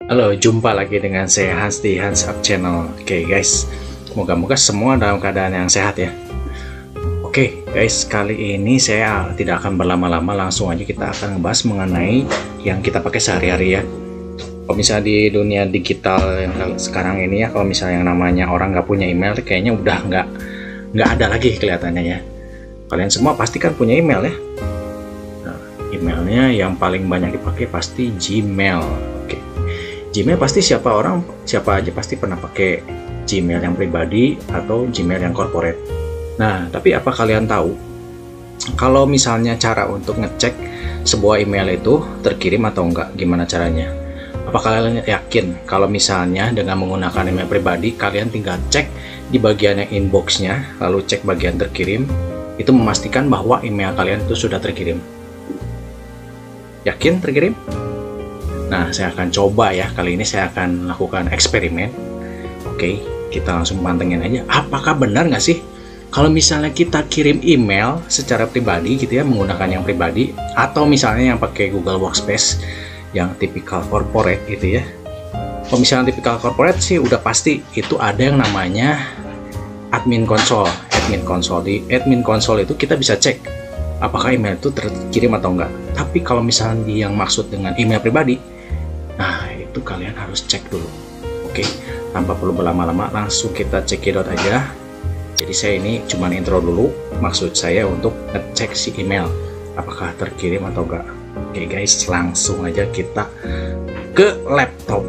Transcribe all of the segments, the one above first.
Halo, jumpa lagi dengan saya Hans di Hans Up Channel. Oke guys, moga-moga semua dalam keadaan yang sehat ya. Oke guys, kali ini saya tidak akan berlama-lama, langsung aja kita akan ngebahas mengenai yang kita pakai sehari-hari ya. Kalau misalnya di dunia digital yang sekarang ini ya, kalau misalnya yang namanya orang nggak punya email, kayaknya udah nggak ada lagi kelihatannya ya. Kalian semua pasti kan punya email ya. Nah, emailnya yang paling banyak dipakai pasti Gmail. Oke. Gmail pasti siapa aja pasti pernah pakai Gmail yang pribadi atau Gmail yang corporate. Nah, tapi apa kalian tahu kalau misalnya cara untuk ngecek sebuah email itu terkirim atau enggak, gimana caranya? Apa kalian yakin kalau misalnya dengan menggunakan email pribadi, kalian tinggal cek di bagian yang inbox-nya, lalu cek bagian terkirim, itu memastikan bahwa email kalian itu sudah terkirim? Yakin terkirim? Nah, saya akan coba ya, kali ini saya akan lakukan eksperimen. Oke, kita langsung pantengin aja. Apakah benar nggak sih kalau misalnya kita kirim email secara pribadi gitu ya, menggunakan yang pribadi, atau misalnya yang pakai Google Workspace, yang tipikal corporate gitu ya. Kalau misalnya tipikal corporate sih udah pasti itu ada yang namanya admin console. Di admin console itu kita bisa cek apakah email itu terkirim atau enggak. Tapi kalau misalnya yang maksud dengan email pribadi, nah itu kalian harus cek dulu. Oke, tanpa perlu berlama-lama, langsung kita cekidot aja. Jadi saya ini cuma intro dulu, maksud saya untuk ngecek si email apakah terkirim atau enggak. Oke guys, langsung aja kita ke laptop.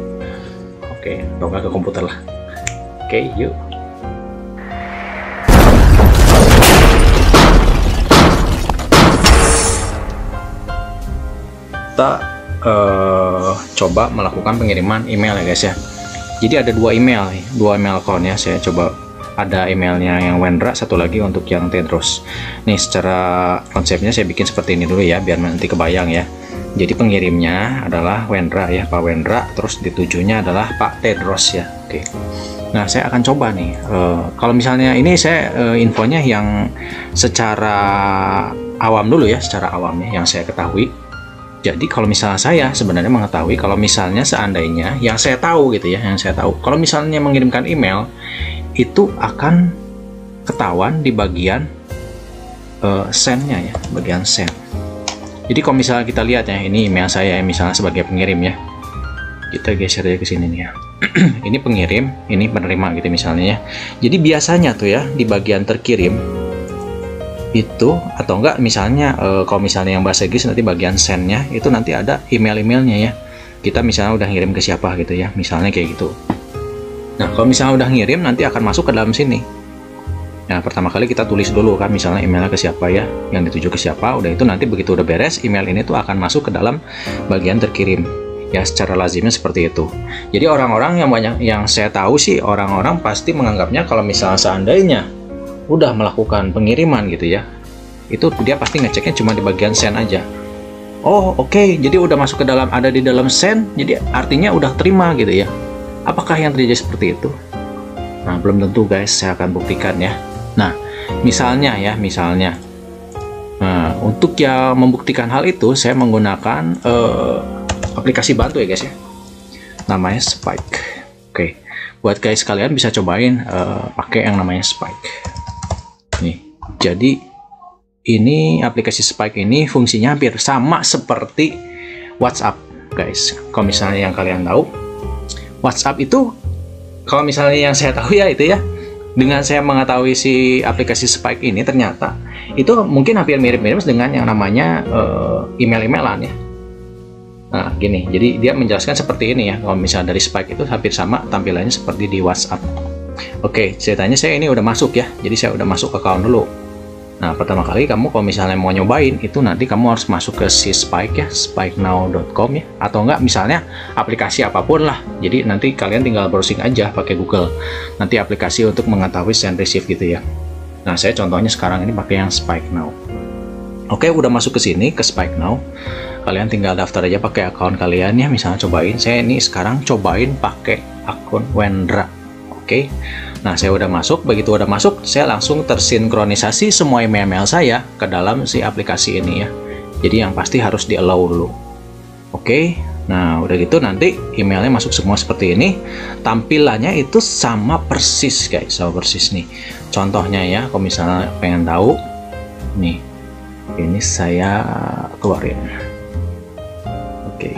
Oke, atau enggak ke komputer lah. Oke, yuk. Kita coba melakukan pengiriman email ya guys ya. Jadi ada dua email account ya. Saya coba, ada emailnya yang Wendra, satu lagi untuk yang Tedros. Nih, secara konsepnya saya bikin seperti ini dulu ya, biar nanti kebayang ya. Jadi pengirimnya adalah Wendra ya, Pak Wendra, terus ditujunya adalah Pak Tedros ya. Oke. Nah, saya akan coba nih. Kalau misalnya ini saya infonya yang secara awam dulu ya, secara awamnya yang saya ketahui. Jadi kalau misalnya saya sebenarnya mengetahui kalau misalnya seandainya yang saya tahu gitu ya, kalau misalnya mengirimkan email itu akan ketahuan di bagian send-nya ya, bagian send. Jadi kalau misalnya kita lihat ya, ini email saya misalnya sebagai pengirim ya, kita geser aja ke sini nih ya. Ini pengirim, ini penerima gitu misalnya ya. Jadi biasanya tuh ya di bagian terkirim itu, atau enggak misalnya kalau misalnya yang bahasa Inggris nanti bagian send-nya itu nanti ada email-emailnya ya. Kita misalnya udah ngirim ke siapa gitu ya, misalnya kayak gitu. Nah, kalau misalnya udah ngirim, nanti akan masuk ke dalam sini. Nah, pertama kali kita tulis dulu kan, misalnya emailnya ke siapa ya, yang dituju ke siapa. Udah itu nanti begitu udah beres, email ini tuh akan masuk ke dalam bagian terkirim. Ya, secara lazimnya seperti itu. Jadi orang-orang yang saya tahu sih, orang-orang pasti menganggapnya kalau misalnya seandainya udah melakukan pengiriman gitu ya, itu dia pasti ngeceknya cuma di bagian send aja. Oh, oke. Jadi udah masuk ke dalam, ada di dalam send, jadi artinya udah terima gitu ya. Apakah yang terjadi seperti itu? Nah, belum tentu guys, saya akan buktikan ya. Nah, misalnya. Nah, untuk yang membuktikan hal itu, saya menggunakan aplikasi bantu ya guys ya. Namanya Spike. Oke, buat guys kalian bisa cobain pakai yang namanya Spike. Nih, jadi ini aplikasi Spike ini fungsinya hampir sama seperti WhatsApp guys. Kalau misalnya yang kalian tahu, WhatsApp itu, kalau misalnya yang saya tahu ya itu ya, dengan saya mengetahui si aplikasi Spike ini, ternyata itu mungkin hampir mirip-mirip dengan yang namanya email-emailan ya. Nah gini, jadi dia menjelaskan seperti ini ya. Kalau misalnya dari Spike itu hampir sama tampilannya seperti di WhatsApp. Oke, ceritanya saya ini udah masuk ya, jadi saya udah masuk ke account dulu. Nah, pertama kali kamu kalau misalnya mau nyobain itu, nanti kamu harus masuk ke si Spike ya, spikenow.com ya, atau enggak misalnya aplikasi apapun lah. Jadi nanti kalian tinggal browsing aja pakai Google, nanti aplikasi untuk mengetahui send receive gitu ya. Nah, saya contohnya sekarang ini pakai yang Spike Now. Oke, udah masuk ke sini ke Spike Now. Kalian tinggal daftar aja pakai akun kalian ya. Misalnya cobain, saya ini sekarang cobain pakai akun Wendra. Oke. Nah, saya udah masuk. Begitu udah masuk, saya langsung tersinkronisasi semua email saya ke dalam si aplikasi ini ya. Jadi yang pasti harus di allow dulu. Oke. Nah, udah gitu nanti emailnya masuk semua seperti ini. Tampilannya itu sama persis guys, sama persis nih. Contohnya ya, kalau misalnya pengen tahu, nih, ini saya keluarin. Oke.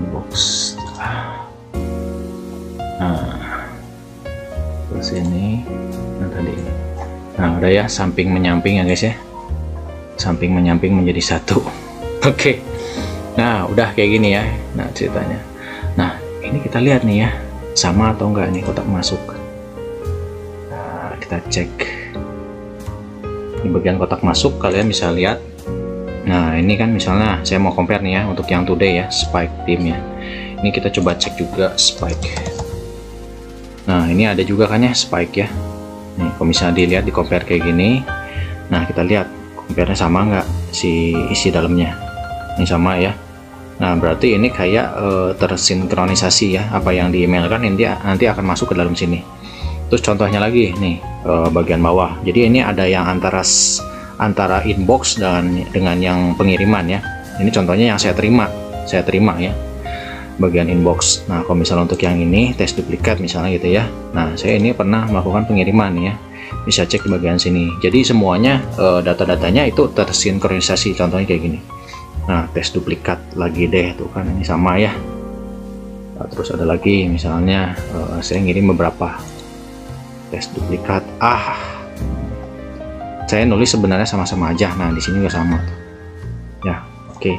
Inbox. Nah, terus ini, nah tadi. Nah, udah ya, samping menyamping ya guys ya. Samping menyamping menjadi satu. Oke. Nah, udah kayak gini ya. Nah, ceritanya. Nah, ini kita lihat nih ya, sama atau enggak nih kotak masuk. Nah, kita cek. Di bagian kotak masuk kalian bisa lihat. Nah, ini kan misalnya saya mau compare nih ya untuk yang today ya, Spike team ya. Ini kita coba cek juga Spike. Nah, ini ada juga kan ya Spike ya. Nih, kalau misalnya dilihat di compare kayak gini. Nah, kita lihat compare-nya sama nggak si isi dalamnya. Ini sama ya. Nah, berarti ini kayak tersinkronisasi ya, apa yang di email kan nanti akan masuk ke dalam sini. Terus contohnya lagi nih, bagian bawah. Jadi ini ada yang antara inbox dan dengan yang pengiriman ya. Ini contohnya yang saya terima ya, bagian inbox. Nah, kalau misalnya untuk yang ini tes duplikat misalnya gitu ya. Nah, saya ini pernah melakukan pengiriman ya. Bisa cek di bagian sini. Jadi semuanya data-datanya itu tersinkronisasi, contohnya kayak gini. Nah, tes duplikat lagi deh tuh kan, ini sama ya. Nah, terus ada lagi misalnya saya ngirim beberapa tes duplikat. Saya nulis sebenarnya sama-sama aja. Nah, di sini juga sama tuh. Ya, oke.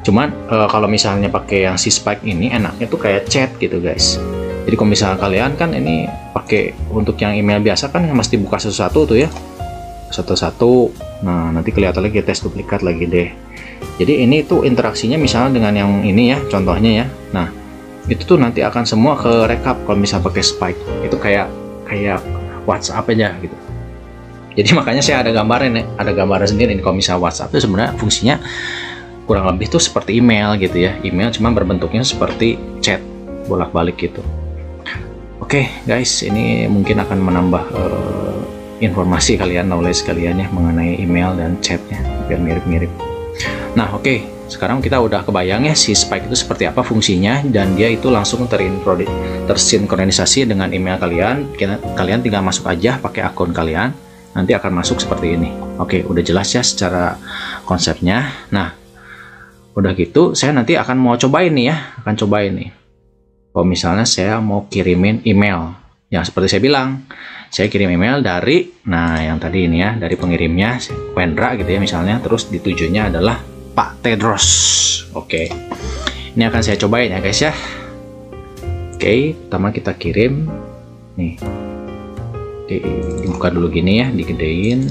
Cuman kalau misalnya pakai yang si Spike ini enaknya tuh kayak chat gitu guys. Jadi kalau misalnya kalian kan ini pakai untuk yang email biasa kan mesti buka satu-satu tuh ya, satu-satu. Nah, nanti kelihatan lagi tes duplikat lagi deh. Jadi ini tuh interaksinya misalnya dengan yang ini ya, contohnya ya. Nah, itu tuh nanti akan semua ke rekap kalau misalnya pakai Spike. Itu kayak WhatsApp aja gitu. Jadi makanya saya ada gambaran sendiri. Kalau misalnya WhatsApp itu sebenarnya fungsinya kurang lebih tuh seperti email gitu ya. Email cuma berbentuknya seperti chat bolak-balik gitu. Oke guys, ini mungkin akan menambah informasi kalian, knowledge kalian ya mengenai email dan chatnya biar mirip-mirip. Nah, oke, sekarang kita udah kebayang ya si Spike itu seperti apa fungsinya, dan dia itu langsung tersinkronisasi dengan email kalian. Kalian tinggal masuk aja pakai akun kalian, nanti akan masuk seperti ini. Oke, udah jelas ya secara konsepnya. Nah, udah gitu saya nanti akan mau cobain nih ya, kalau misalnya saya mau kirimin email yang seperti saya bilang, saya kirim email dari, nah yang tadi ini ya, dari pengirimnya Wendra gitu ya misalnya, terus ditujunya adalah Pak Tedros. Oke, ini akan saya cobain ya guys ya. Oke, pertama kita kirim nih. Oke, dibuka dulu gini ya, digedein.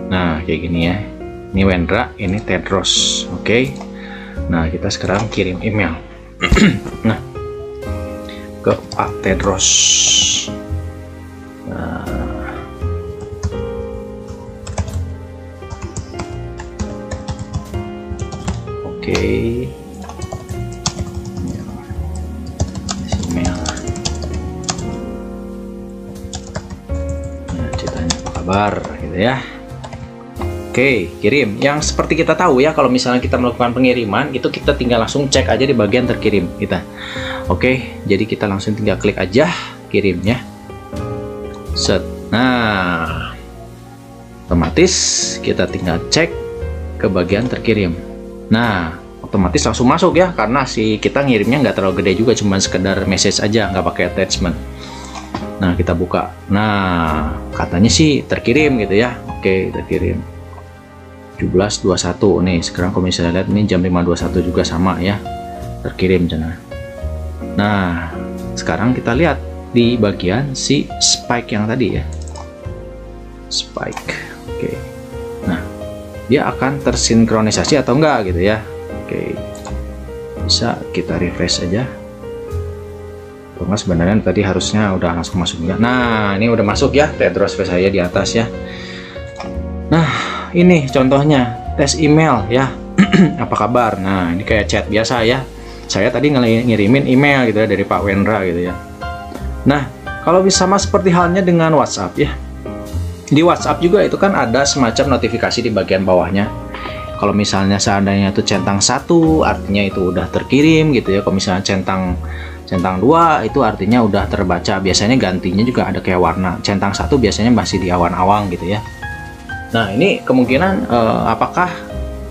Nah kayak gini ya, ini Wendra, ini Tedros. Oke, nah kita sekarang kirim email. Nah, ke Pak Tedros. Nah, oke. Email. Nah, ceritanya apa kabar gitu ya. Oke, kirim. Yang seperti kita tahu ya, kalau misalnya kita melakukan pengiriman, itu kita tinggal langsung cek aja di bagian terkirim kita. Oke, jadi kita langsung tinggal klik aja kirimnya. Set. Nah, otomatis kita tinggal cek ke bagian terkirim. Nah, otomatis langsung masuk ya, karena si kita ngirimnya nggak terlalu gede juga, cuma sekedar message aja, nggak pakai attachment. Nah, kita buka. Nah, katanya sih terkirim gitu ya. Oke, terkirim. 17.21 nih. Sekarang kalau misalnya lihat ini jam 5.21 juga sama ya, terkirim channel. Nah, sekarang kita lihat di bagian si Spike yang tadi ya, Spike. Oke, nah dia akan tersinkronisasi atau enggak gitu ya. Oke, bisa kita refresh aja. Karena sebenarnya tadi harusnya udah langsung masuk juga. Nah, ini udah masuk ya, Tedros saya di atas ya. Nah, ini contohnya tes email ya. Apa kabar? Nah, ini kayak chat biasa ya. Saya tadi ngirimin email gitu ya dari Pak Wendra gitu ya. Nah, kalau sama seperti halnya dengan WhatsApp ya. Di WhatsApp juga itu kan ada semacam notifikasi di bagian bawahnya. Kalau misalnya seandainya itu centang 1 artinya itu udah terkirim gitu ya. Kalau misalnya centang 2 itu artinya udah terbaca. Biasanya gantinya juga ada kayak warna. Centang 1 biasanya masih di awang-awang gitu ya. Nah, ini kemungkinan apakah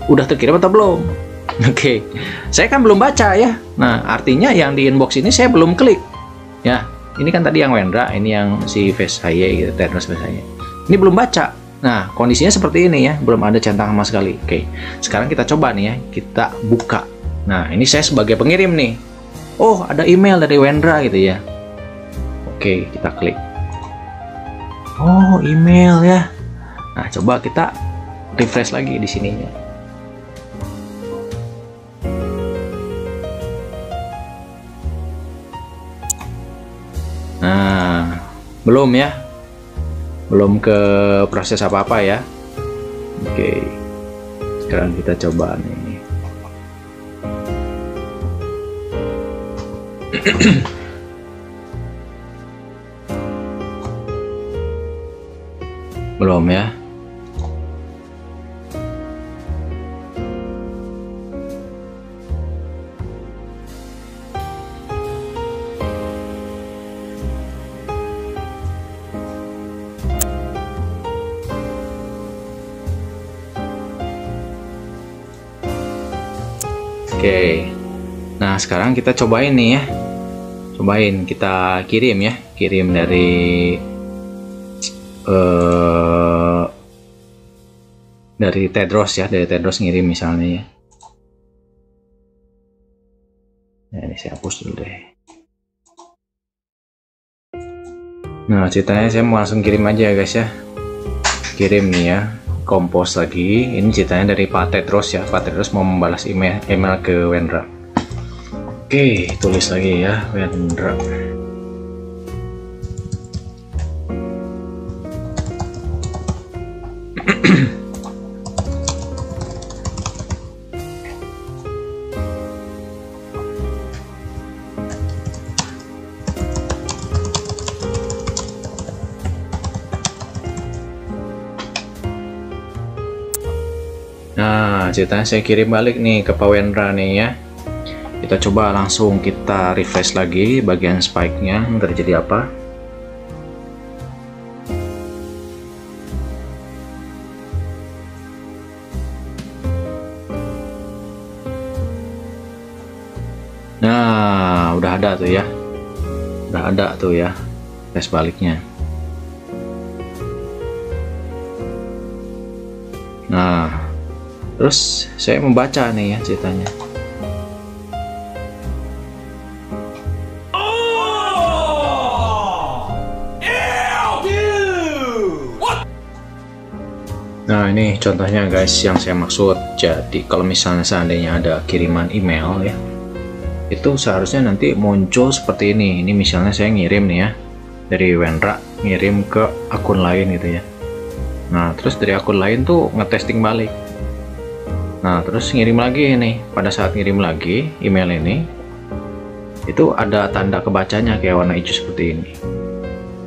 udah terkirim atau belum? Oke, saya kan belum baca ya. Nah, artinya yang di inbox ini saya belum klik ya. Ini kan tadi yang Wendra, ini yang si Face saya gitu, Tedros Face saya. Ini belum baca. Nah, kondisinya seperti ini ya, belum ada centang sama sekali. Oke, sekarang kita coba nih ya, kita buka. Nah, ini saya sebagai pengirim nih. Oh, ada email dari Wendra gitu ya. Oke, kita klik. Oh, email ya. Nah, coba kita refresh lagi di sininya. Nah, belum ya. Belum ke proses apa-apa ya. Oke. Sekarang kita coba nih. Belum ya. Oke, nah sekarang kita cobain nih ya, cobain kita kirim ya, kirim dari Tedros ya, dari Tedros ngirim misalnya ya. Nah, ini saya hapus dulu deh. Nah, ceritanya saya mau langsung kirim aja ya guys ya, kirim nih ya. Kompos lagi, ini ceritanya dari Pak Tedros ya. Pak Tedros mau membalas email ke Wendra. Oke, tulis lagi ya, Wendra. Nah, ceritanya saya kirim balik nih ke Pak Wendra nih ya. Kita coba langsung kita refresh lagi bagian spike-nya, terjadi apa. Nah, udah ada tuh ya. Udah ada tuh ya tes baliknya. Nah, terus saya membaca nih ya ceritanya. Nah, ini contohnya guys yang saya maksud. Jadi kalau misalnya seandainya ada kiriman email ya, itu seharusnya nanti muncul seperti ini. Ini misalnya saya ngirim nih ya, dari Wendra ngirim ke akun lain gitu ya. Nah, terus dari akun lain tuh ngetesting balik. Nah, terus ngirim lagi nih. Pada saat ngirim lagi email ini, itu ada tanda kebacanya kayak warna hijau seperti ini.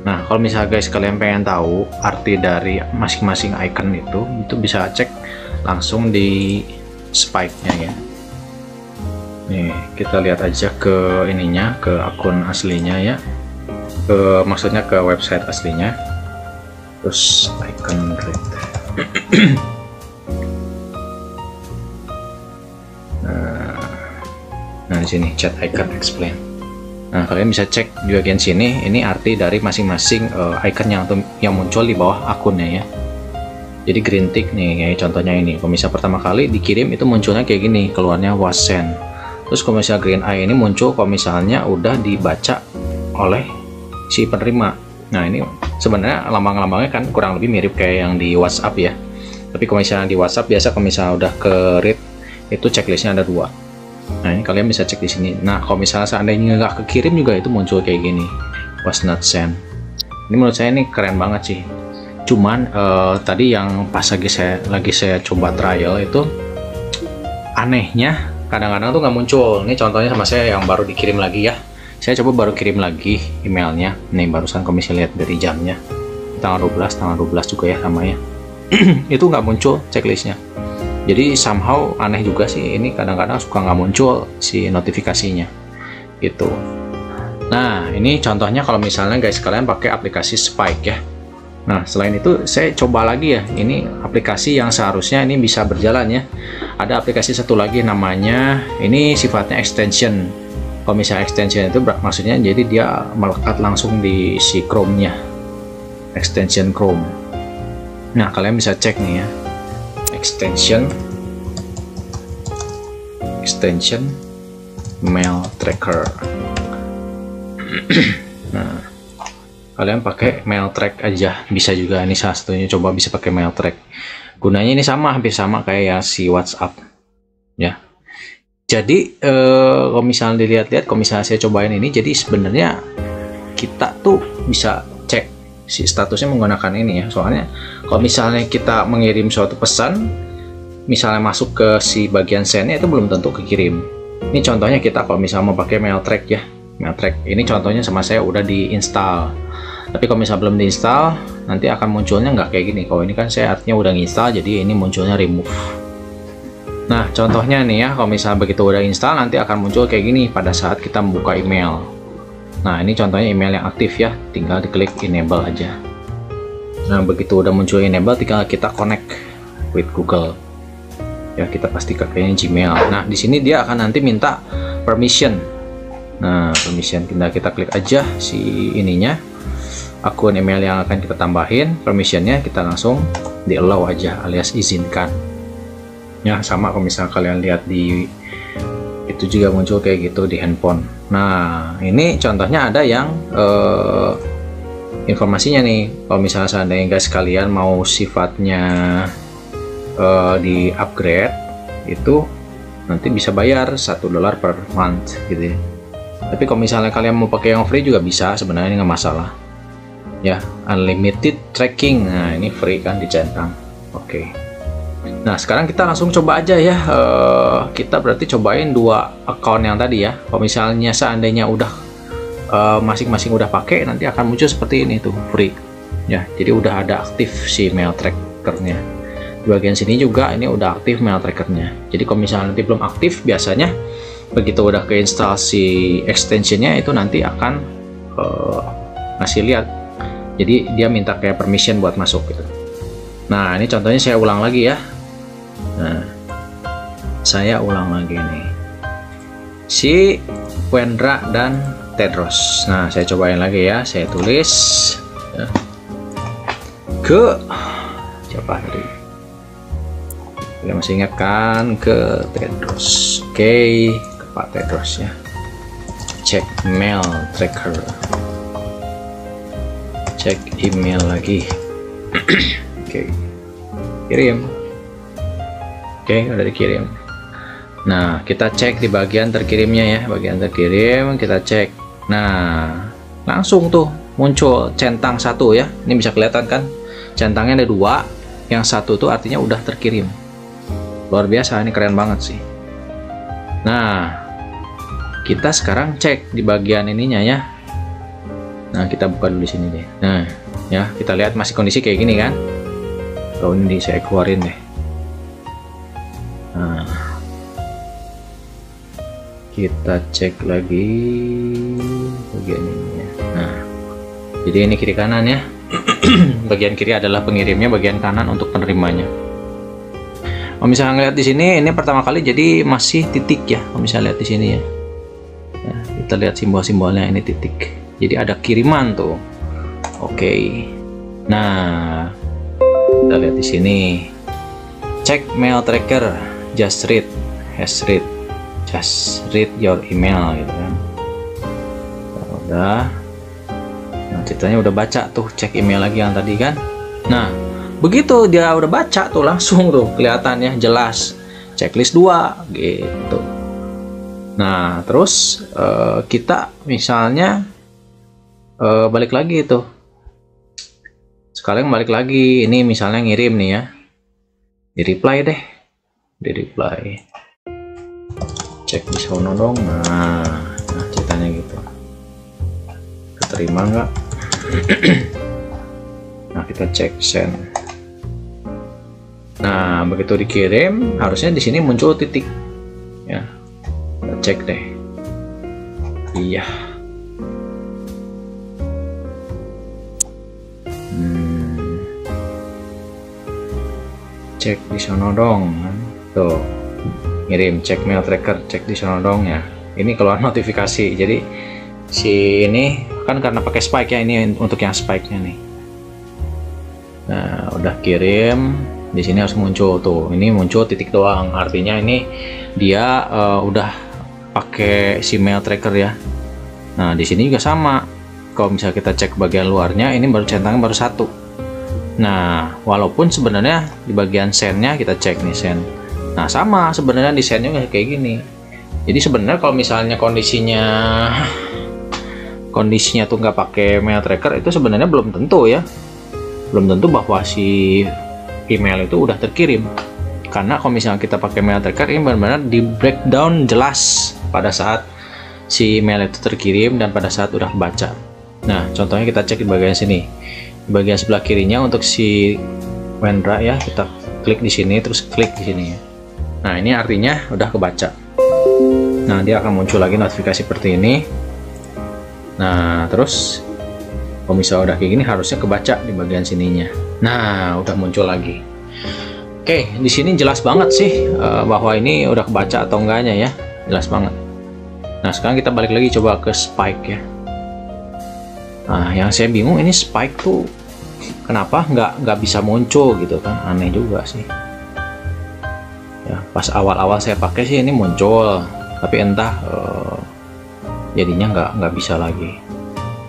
Nah, kalau misalnya guys kalian pengen tahu arti dari masing-masing icon itu bisa cek langsung di spike-nya ya. Nih, kita lihat aja ke ininya, ke akun aslinya ya. Maksudnya ke website aslinya. Terus icon read. Nah, di sini chat icon explain. Nah, kalian bisa cek di bagian sini, ini arti dari masing-masing icon yang muncul di bawah akunnya ya. Jadi green tick nih, kayak contohnya ini. Kalau misalnya pertama kali dikirim itu munculnya kayak gini, keluarnya was sent. Terus kalau misalnya green eye ini muncul kalau misalnya udah dibaca oleh si penerima. Nah, ini sebenarnya lambang-lambangnya kan kurang lebih mirip kayak yang di WhatsApp ya. Tapi kalau misalnya di WhatsApp biasa kalau misalnya udah ke read itu checklistnya ada 2. Nah, ini kalian bisa cek di sini. Nah, kalau misalnya seandainya nggak kekirim juga itu muncul kayak gini, was not sent. Ini menurut saya ini keren banget sih. Cuman tadi yang pas lagi saya coba trial itu anehnya kadang-kadang tuh nggak muncul. Ini contohnya sama saya yang baru dikirim lagi ya. Saya coba baru kirim lagi emailnya. Nih barusan kamu bisa lihat dari jamnya. Tanggal 12 juga ya sama ya. Itu nggak muncul checklistnya. Jadi somehow aneh juga sih, ini kadang-kadang suka nggak muncul si notifikasinya gitu. Nah, ini contohnya kalau misalnya guys kalian pakai aplikasi Spike ya. Nah, selain itu saya coba lagi ya, ini aplikasi yang seharusnya ini bisa berjalan ya. Ada aplikasi satu lagi namanya, ini sifatnya extension. Kalau misalnya extension itu maksudnya jadi dia melekat langsung di si Chrome-nya, extension Chrome. Nah, kalian bisa cek nih ya, extension mail tracker. Nah, kalian pakai mail track aja bisa juga, ini salah satunya, coba bisa pakai mail track. Gunanya ini sama, hampir sama kayak ya si WhatsApp ya. Jadi kalau misalnya dilihat-lihat, kalau misalnya saya cobain ini, jadi sebenarnya kita tuh bisa cek si statusnya menggunakan ini ya. Soalnya kalau misalnya kita mengirim suatu pesan, misalnya masuk ke si bagian sendnya, itu belum tentu kekirim. Ini contohnya kita kalau misalnya mau pakai mail track ya, mail track ini contohnya sama saya udah diinstal. Tapi kalau misalnya belum diinstal, nanti akan munculnya nggak kayak gini. Kalau ini kan saya artinya udah nginstal, jadi ini munculnya remove. Nah, contohnya nih ya, kalau misalnya begitu udah install, nanti akan muncul kayak gini pada saat kita membuka email. Nah, ini contohnya email yang aktif ya, tinggal diklik enable aja. Nah, begitu udah muncul enable, tinggal kita connect with Google. Ya, kita pastikan kayaknya Gmail. Nah, di sini dia akan nanti minta permission. Nah, permission, tinggal kita klik aja si ininya, akun email yang akan kita tambahin, permissionnya kita langsung di allow aja, alias izinkan. Ya, sama kalau misalnya kalian lihat di itu juga muncul kayak gitu di handphone. Nah, ini contohnya ada yang informasinya nih. Kalau misalnya seandainya guys kalian mau sifatnya di upgrade, itu nanti bisa bayar $1 per month gitu ya. Tapi kalau misalnya kalian mau pakai yang free juga bisa, sebenarnya nggak masalah ya. Unlimited tracking, nah ini free kan, dicentang. Oke. Nah, sekarang kita langsung coba aja ya. Kita berarti cobain dua account yang tadi ya. Kalau misalnya seandainya udah masing-masing udah pakai, nanti akan muncul seperti ini tuh, free ya. Jadi udah ada aktif si mail trackernya. Di bagian sini juga ini udah aktif mail trackernya. Jadi kalau misalnya nanti belum aktif, biasanya begitu udah keinstall si extensionnya itu nanti akan ngasih lihat. Jadi dia minta kayak permission buat masuk gitu. Nah, ini contohnya saya ulang lagi ya. Nah, saya ulang lagi nih, si Wendra dan Tedros. Nah, saya cobain lagi ya, saya tulis ya, ke siapa tadi, kalian masih ingat kan, ke Tedros. Oke, ke Pak Tedros ya. Cek mail tracker, cek email lagi. Oke, kirim. Oke, udah dikirim. Nah, kita cek di bagian terkirimnya ya, bagian terkirim kita cek. Nah, langsung tuh muncul centang satu ya. Ini bisa kelihatan kan, centangnya ada dua, yang satu tuh artinya udah terkirim. Luar biasa, ini keren banget sih. Nah, kita sekarang cek di bagian ininya ya. Nah, kita buka dulu di sini deh. Nah, ya, kita lihat masih kondisi kayak gini kan. Kalau ini saya keluarin deh. Nah, kita cek lagi bagian ini ya. Nah, jadi ini kiri kanan ya. Bagian kiri adalah pengirimnya, bagian kanan untuk penerimanya. Kalau misalnya ngeliat di sini, ini pertama kali jadi masih titik ya. Kalau misalnya lihat di sini ya, nah, kita lihat simbol-simbolnya, ini titik. Jadi ada kiriman tuh. Oke. Nah, kita lihat di sini. Cek mail tracker, just read, just read your email gitu kan. Udah. Nah, ceritanya udah baca tuh, cek email lagi yang tadi kan. Nah, begitu dia udah baca tuh langsung tuh kelihatannya jelas checklist 2 gitu. Nah, terus kita misalnya balik lagi tuh. Sekalian balik lagi, ini misalnya ngirim nih ya. Di reply deh. Di reply. Cek di sono dong. Nah, ceritanya gitu. Keterima nggak? Nah, kita cek send. Nah, begitu dikirim harusnya di sini muncul titik ya. Kita cek deh. Iya. Cek di sono dong. Tuh. Ngirim cek mail tracker, cek di sono dong ya. Ini keluar notifikasi. Jadi si ini kan karena pakai Spike ya, ini untuk yang Spike-nya nih. Nah, udah kirim. Di sini harus muncul tuh. Ini muncul titik doang. Artinya ini dia udah pakai si mail tracker ya. Nah, di sini juga sama. Kalau misalnya kita cek bagian luarnya, ini baru centangnya baru 1. Nah, walaupun sebenarnya di bagian send-nya kita cek nih send. Nah, sama sebenarnya di send-nya kayak gini. Jadi sebenarnya kalau misalnya kondisinya tuh nggak pakai mail tracker, itu sebenarnya belum tentu ya. Belum tentu bahwa si email itu udah terkirim. Karena kalau misalnya kita pakai mail tracker, ini benar-benar di breakdown jelas pada saat si email itu terkirim dan pada saat udah baca. Nah, contohnya kita cek di bagian sini. Di bagian sebelah kirinya untuk si Wendra ya, kita klik di sini terus klik di sini ya. Nah, ini artinya udah kebaca. Nah, dia akan muncul lagi notifikasi seperti ini. Nah, terus kalau misalnya udah kayak gini harusnya kebaca di bagian sininya. Nah, udah muncul lagi. Oke, di sini jelas banget sih bahwa ini udah kebaca atau enggaknya ya. Jelas banget. Nah, sekarang kita balik lagi coba ke Spike ya. Nah, yang saya bingung ini Spike tuh kenapa nggak bisa muncul gitu kan, aneh juga sih ya. Pas awal-awal saya pakai sih ini muncul, tapi entah jadinya nggak bisa lagi.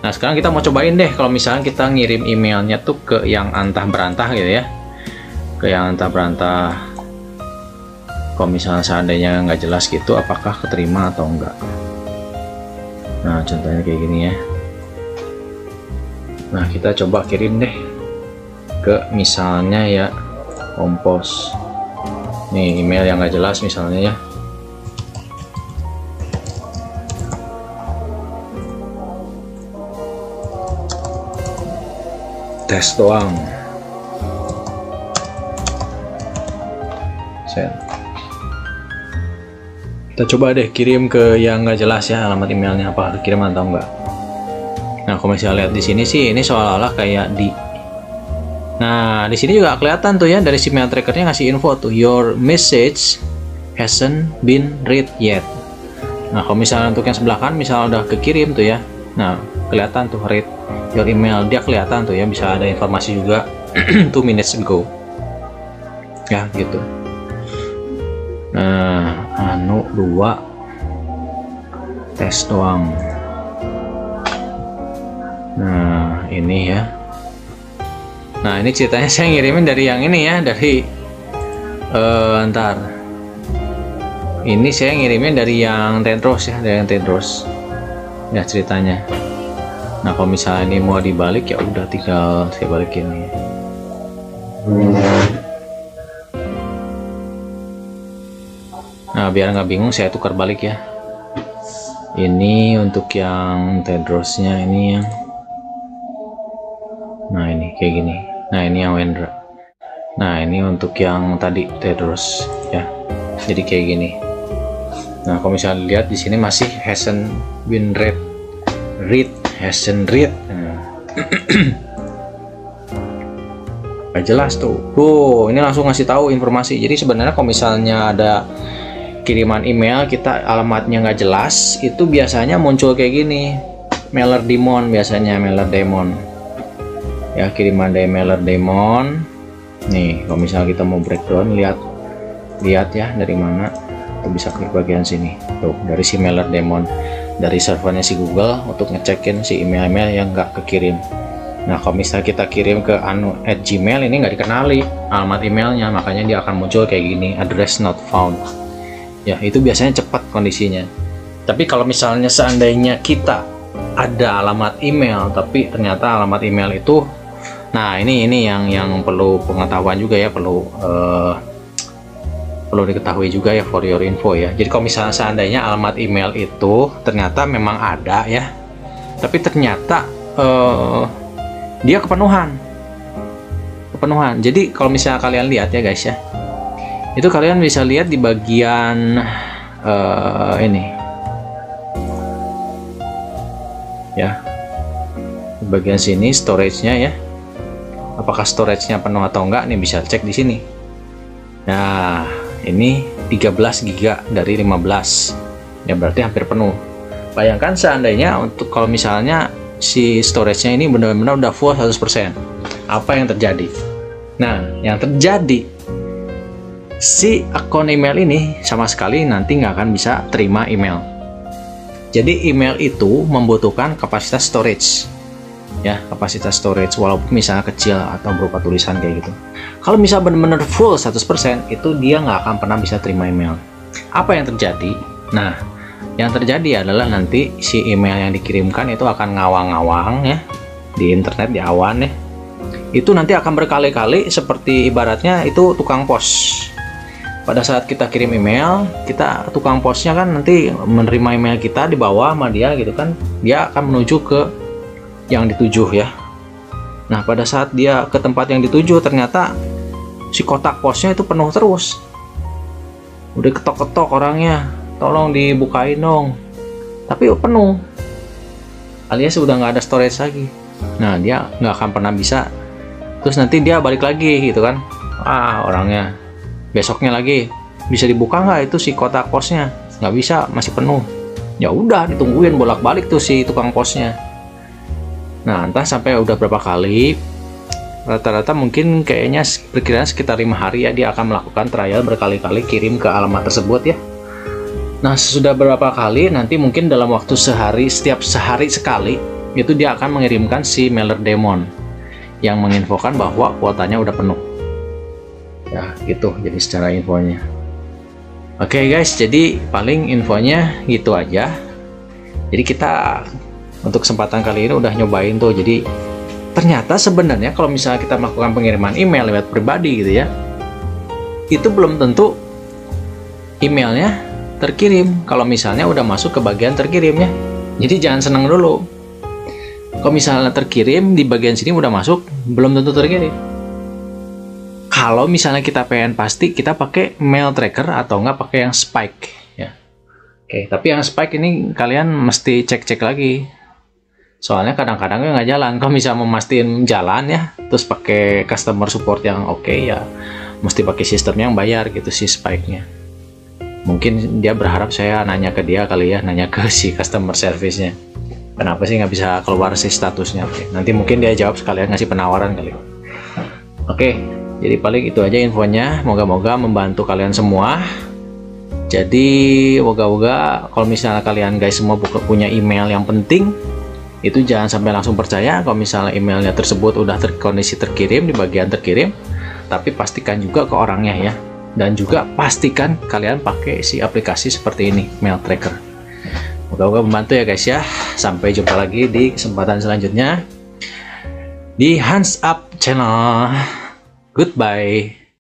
Nah, sekarang kita mau cobain deh kalau misalnya kita ngirim emailnya tuh ke yang antah berantah gitu ya, ke yang antah berantah. Kalau misalnya seandainya nggak jelas gitu, apakah keterima atau enggak. Nah, contohnya kayak gini ya. Nah, kita coba kirim deh ke misalnya ya Kompos. Nih email yang nggak jelas misalnya ya. Tes doang. Send. Kita coba deh kirim ke yang nggak jelas ya, alamat emailnya apa kirim atau enggak. Nah, kalau misalnya lihat di sini sih ini seolah-olah kayak di. Nah, di sini juga kelihatan tuh ya dari si mail trackernya ngasih info tuh, your message hasn't been read yet. Nah, kalau misalnya untuk yang sebelah kan misalnya udah kekirim tuh ya. Nah, kelihatan tuh read your email, dia kelihatan tuh ya, bisa ada informasi juga 2 minutes ago. Ya, gitu. Nah, 2 tes doang. Nah, ini ya. Nah, ini ceritanya saya ngirimin dari yang ini ya, dari ntar. Ini saya ngirimin dari yang Tedros ya, dari yang Tedros. Ya ceritanya. Nah, kalau misalnya ini mau dibalik ya udah tinggal saya balikin nih. Nah, biar nggak bingung saya tukar balik ya. Ini untuk yang Tedrosnya, ini yang. Nah, ini kayak gini. Nah, ini yang Wendra. Nah, ini untuk yang tadi Tedros ya. Jadi kayak gini. Nah, kalau misalnya lihat di sini masih hasn't been read, hasn't read. Nah. Gak jelas tuh. Ini langsung ngasih tahu informasi. Jadi sebenarnya kalau misalnya ada kiriman email kita alamatnya nggak jelas, itu biasanya muncul kayak gini. Mailer daemon biasanya, mailer daemon. Ya, kiriman dari mailer daemon. Nih, kalau misalnya kita mau breakdown, lihat ya dari mana. Kita bisa klik bagian sini. Tuh, dari si mailer daemon, dari servernya si Google untuk ngecekin si email-email yang nggak kekirim. Nah, kalau misalnya kita kirim ke @gmail, ini nggak dikenali alamat emailnya, makanya dia akan muncul kayak gini, address not found. Ya, itu biasanya cepat kondisinya. Tapi kalau misalnya seandainya kita ada alamat email, tapi ternyata alamat email itu, nah ini yang perlu pengetahuan juga ya, perlu diketahui juga ya, for your info ya. Jadi kalau misalnya seandainya alamat email itu ternyata memang ada ya, tapi ternyata dia kepenuhan. kepenuhan. Jadi kalau misalnya kalian lihat ya guys ya, itu kalian bisa lihat di bagian ini ya, di bagian sini storage-nya ya, apakah storage-nya penuh atau enggak nih, bisa cek di sini. Nah ini 13 GB dari 15 ya, berarti hampir penuh. Bayangkan seandainya untuk kalau misalnya si storage-nya ini benar-benar udah full 100%, apa yang terjadi? Nah yang terjadi, si akun email ini sama sekali nanti nggak akan bisa terima email. Jadi email itu membutuhkan kapasitas storage ya, kapasitas storage walaupun misalnya kecil atau berupa tulisan kayak gitu. Kalau misalnya benar-benar full 100%, itu dia nggak akan pernah bisa terima email. Apa yang terjadi? Nah yang terjadi adalah nanti si email yang dikirimkan itu akan ngawang-ngawang ya di internet, di awan ya. Itu nanti akan berkali-kali, seperti ibaratnya itu tukang pos. Pada saat kita kirim email, kita tukang posnya kan nanti menerima email kita, dibawa sama dia gitu kan, dia akan menuju ke yang dituju ya. Nah pada saat dia ke tempat yang dituju, ternyata si kotak posnya itu penuh terus, udah ketok-ketok orangnya, tolong dibukain dong, tapi penuh, alias udah nggak ada storage lagi. Nah dia nggak akan pernah bisa. Terus nanti dia balik lagi gitu kan, orangnya besoknya lagi, bisa dibuka nggak itu si kotak posnya? Nggak bisa, masih penuh. Ya udah ditungguin bolak-balik tuh si tukang posnya. Nah entah sampai udah berapa kali, rata-rata mungkin kayaknya perkiraan sekitar 5 hari ya, dia akan melakukan trial berkali-kali kirim ke alamat tersebut ya. Nah sudah berapa kali, nanti mungkin dalam waktu sehari, setiap sehari sekali itu dia akan mengirimkan si mailer daemon yang menginfokan bahwa kuotanya udah penuh ya gitu. Jadi secara infonya oke guys, jadi paling infonya gitu aja. Jadi kita untuk kesempatan kali ini udah nyobain tuh, jadi ternyata sebenarnya kalau misalnya kita melakukan pengiriman email lewat pribadi gitu ya, itu belum tentu emailnya terkirim kalau misalnya udah masuk ke bagian terkirimnya. Jadi jangan seneng dulu kalau misalnya terkirim di bagian sini udah masuk, belum tentu terkirim. Kalau misalnya kita pengen pasti, kita pakai mail tracker atau nggak pakai yang Spike ya. Oke, tapi yang Spike ini kalian mesti cek-cek lagi, soalnya kadang-kadang nggak jalan. Kalau misalnya mau mastiin jalan ya, terus pakai customer support yang oke ya, mesti pakai sistem yang bayar gitu si Spike-nya. Mungkin dia berharap saya nanya ke dia kali ya, nanya ke si customer service-nya, kenapa sih nggak bisa keluar si statusnya. Oke, nanti mungkin dia jawab sekalian ngasih penawaran kali. Oke, jadi paling itu aja infonya, moga-moga membantu kalian semua. Jadi moga-moga kalau misalnya kalian guys semua punya email yang penting, itu jangan sampai langsung percaya kalau misalnya emailnya tersebut udah terkondisi terkirim di bagian terkirim, tapi pastikan juga ke orangnya ya. Dan juga pastikan kalian pakai si aplikasi seperti ini, mail tracker. Moga-moga membantu ya guys ya. Sampai jumpa lagi di kesempatan selanjutnya di Hands Up Channel. Goodbye.